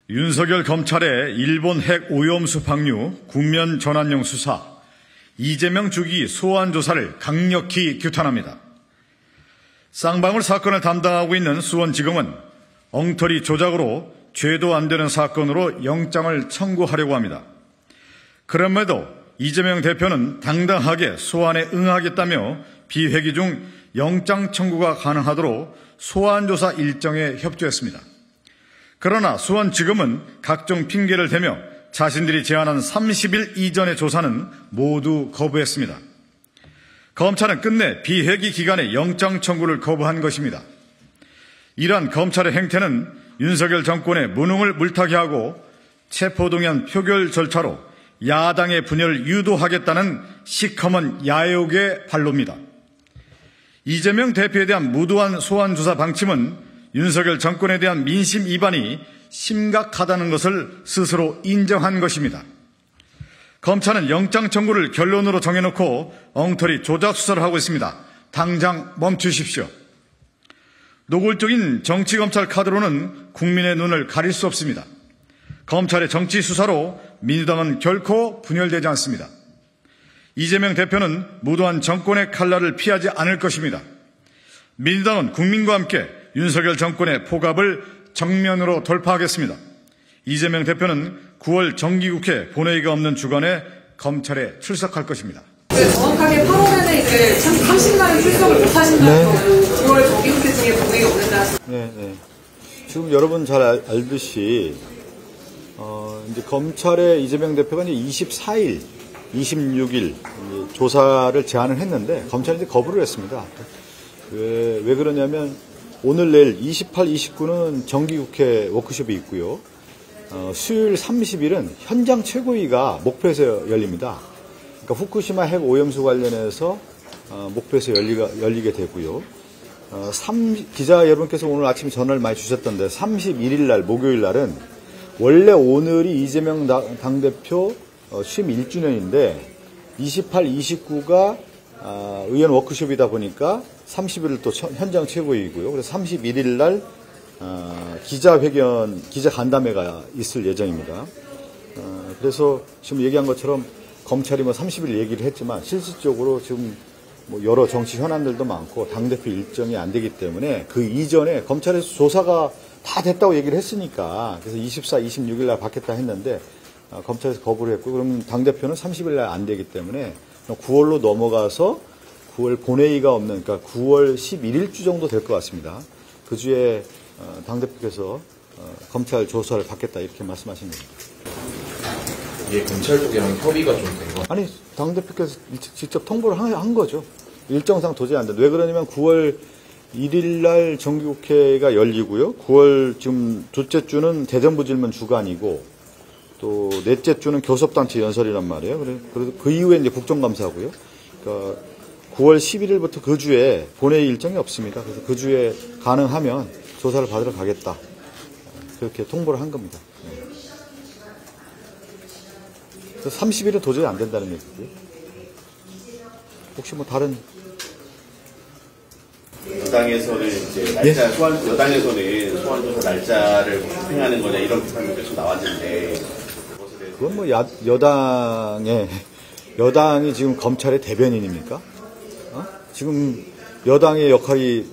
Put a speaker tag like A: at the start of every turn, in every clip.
A: 윤석열 검찰의 일본 핵 오염수 방류 국면 전환용 수사, 이재명 주기 소환 조사를 강력히 규탄합니다. 쌍방울 사건을 담당하고 있는 수원지검은 엉터리 조작으로 죄도 안 되는 사건으로 영장을 청구하려고 합니다. 그럼에도 이재명 대표는 당당하게 소환에 응하겠다며 비회기 중 영장 청구가 가능하도록 소환조사 일정에 협조했습니다. 그러나 수원지검은 각종 핑계를 대며 자신들이 제안한 30일 이전의 조사는 모두 거부했습니다. 검찰은 끝내 비회기 기간에 영장 청구를 거부한 것입니다. 이러한 검찰의 행태는 윤석열 정권의 무능을 물타기 하고 체포동의안 표결 절차로 야당의 분열을 유도하겠다는 시커먼 야욕의 발로입니다. 이재명 대표에 대한 무도한 소환조사 방침은 윤석열 정권에 대한 민심 위반이 심각하다는 것을 스스로 인정한 것입니다. 검찰은 영장 청구를 결론으로 정해놓고 엉터리 조작 수사를 하고 있습니다. 당장 멈추십시오. 노골적인 정치검찰 카드로는 국민의 눈을 가릴 수 없습니다. 검찰의 정치 수사로 민주당은 결코 분열되지 않습니다. 이재명 대표는 무도한 정권의 칼날을 피하지 않을 것입니다. 민주당은 국민과 함께 윤석열 정권의 포갑을 정면으로 돌파하겠습니다. 이재명 대표는 9월 정기국회 본회의가 없는 주간에 검찰에 출석할 것입니다.
B: 정확하게 8월에는 이제 30날을 출석을 못 하신다고 9월 정기국회 중에 본회의가 없는다.
C: 네. 지금 여러분 잘 알듯이 이제 검찰의 이재명 대표가 이제 24일, 26일 조사를 제안을 했는데 검찰이 이제 거부를 했습니다. 왜 그러냐면 오늘 내일 28, 29는 정기국회 워크숍이 있고요. 수요일 30일은 현장 최고위가 목포에서 열립니다. 그러니까 후쿠시마 핵 오염수 관련해서 목포에서 열리게 되고요. 기자 여러분께서 오늘 아침 전화를 많이 주셨던데 31일 날 목요일 날은 원래 오늘이 이재명 당대표 취임 1주년인데 28, 29가 의원 워크숍이다 보니까 30일을 또 현장 최고위이고요. 그래서 31일 날 기자 간담회가 있을 예정입니다. 그래서 지금 얘기한 것처럼 검찰이 30일 얘기를 했지만 실질적으로 지금 여러 정치 현안들도 많고 당대표 일정이 안 되기 때문에 그 이전에 검찰에서 조사가 다 됐다고 얘기를 했으니까 그래서 24, 26일 날 받겠다 했는데 검찰에서 거부를 했고 그러면 당대표는 30일 날 안 되기 때문에 9월로 넘어가서 9월 본회의가 없는 그러니까 9월 11일주 정도 될 것 같습니다. 그 주에 당대표께서 검찰 조사를 받겠다 이렇게 말씀하신 겁니다.
D: 이게 검찰 쪽이랑 협의가 좀 된 거?
C: 아니 당대표께서 직접 통보를 한 거죠. 일정상 도저히 안 된다. 왜 그러냐면 9월 1일 날 정기국회가 열리고요. 9월 지금 둘째 주는 대정부 질문 주간이고 또 넷째 주는 교섭단체 연설이란 말이에요. 그래서 그 이후에 이제 국정감사고요. 그러니까 9월 11일부터 그 주에 본회의 일정이 없습니다. 그래서 그 주에 가능하면 조사를 받으러 가겠다. 그렇게 통보를 한 겁니다. 그래서 30일은 도저히 안 된다는 얘기고요. 혹시 다른
E: 여당에서는 이제 날짜 여당에서는 소환조사 날짜를 집행하는 거냐 이런 비판이 계속 나왔는데
C: 그건 여당이 지금 검찰의 대변인입니까? 지금 여당의 역할이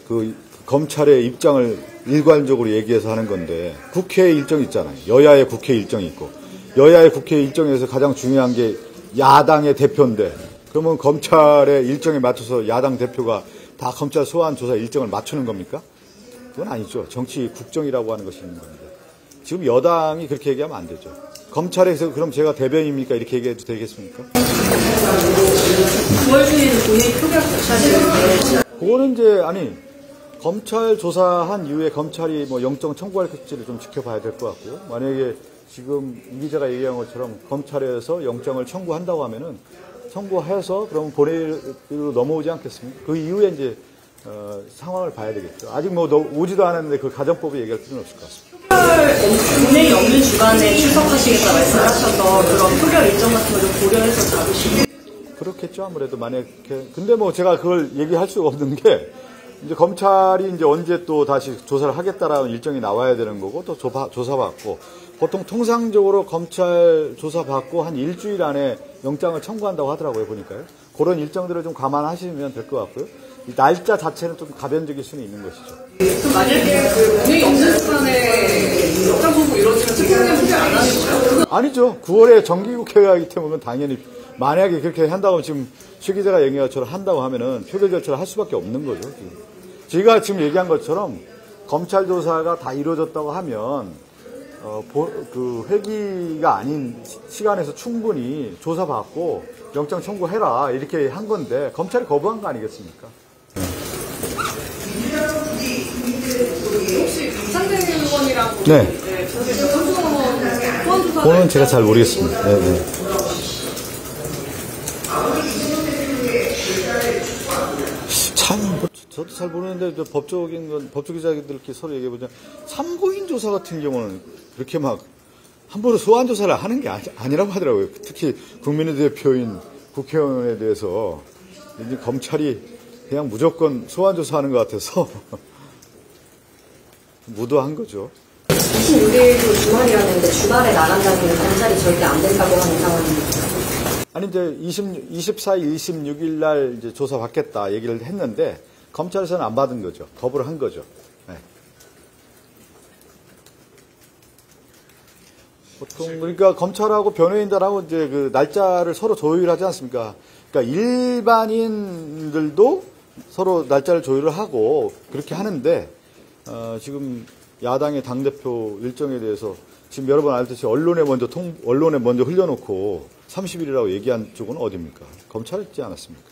C: 그 검찰의 입장을 일관적으로 얘기해서 하는 건데 국회 일정이 있잖아요. 여야의 국회 일정이 있고 여야의 국회 일정에서 가장 중요한 게 야당의 대표인데 그러면 검찰의 일정에 맞춰서 야당 대표가 다 검찰 소환 조사 일정을 맞추는 겁니까? 그건 아니죠. 정치 국정이라고 하는 것이 있는 겁니다. 지금 여당이 그렇게 얘기하면 안 되죠. 검찰에서 그럼 제가 대변인입니까? 이렇게 얘기해도 되겠습니까?
B: 9월 중에는 본회의 표결 못하시는데
C: 그거는 이제 검찰 조사한 이후에 검찰이 영장 청구할지를 좀 지켜봐야 될 것 같고요. 만약에 지금 이 기자가 얘기한 것처럼 검찰에서 영장을 청구한다고 하면은 청구해서 그럼 본회의로 넘어오지 않겠습니까? 그 이후에 이제 상황을 봐야 되겠죠. 아직 오지도 않았는데 그 가정법을 얘기할 필요는 없을 것 같습니다.
B: 본회의 없는 주간에 출석하시겠다 말씀하셔서 그런 표결 일정 같은 걸 좀 고려해서 잡으시면
C: 그렇겠죠. 아무래도 만약에 근데 제가 그걸 얘기할 수가 없는 게 이제 검찰이 이제 언제 또 다시 조사를 하겠다라는 일정이 나와야 되는 거고 또 조사받고 보통 통상적으로 검찰 조사받고 한 일주일 안에 영장을 청구한다고 하더라고요, 보니까요. 그런 일정들을 좀 감안하시면 될 것 같고요. 이 날짜 자체는 좀 가변적일 수는 있는 것이죠.
B: 그럼 만약에 그 본회의 없는 시간에 영장 청구 이루어지면 책임을 문제 안 하는 거예요?
C: 아니죠. 9월에 정기국회가 하기 때문에 당연히 만약에 그렇게 한다고 지금 최 기자가 얘기한 것처럼 한다고 하면은 표결 절차를 할 수밖에 없는 거죠. 지금. 제가 지금 얘기한 것처럼 검찰 조사가 다 이루어졌다고 하면 그 회기가 아닌 시간에서 충분히 조사받고 영장 청구해라 이렇게 한 건데 검찰이 거부한 거 아니겠습니까?
B: 혹시 강상대 의원이랑
C: 네.
B: 저기 선수원 소환 조사
C: 그거는 제가 잘 모르겠습니다. 네, 네. 참, 저도 잘 모르는데 법적인 건 법조 기자들끼리 서로 얘기해 보자. 참고인 조사 같은 경우는 그렇게 막 함부로 소환 조사를 하는 게 아니라고 하더라고요. 특히 국민의 대표인 국회의원에 대해서 이제 검찰이 그냥 무조건 소환 조사하는 것 같아서 무도한 거죠.
F: 26일도 주말이었는데 주말에 나간다면 검찰이 절대 안 된다고 하는 상황입니다.
C: 아니 이제 24일, 26일 날 이제 조사 받겠다 얘기를 했는데 검찰에서는 안 받은 거죠. 거부를 한 거죠. 네. 보통 그러니까 검찰하고 변호인단하고 이제 그 날짜를 서로 조율하지 않습니까? 그러니까 일반인들도 서로 날짜를 조율을 하고 그렇게 하는데 지금 야당의 당대표 일정에 대해서 지금 여러분 알듯이 언론에 먼저 흘려놓고 30일이라고 얘기한 쪽은 어디입니까? 검찰이지 않았습니까?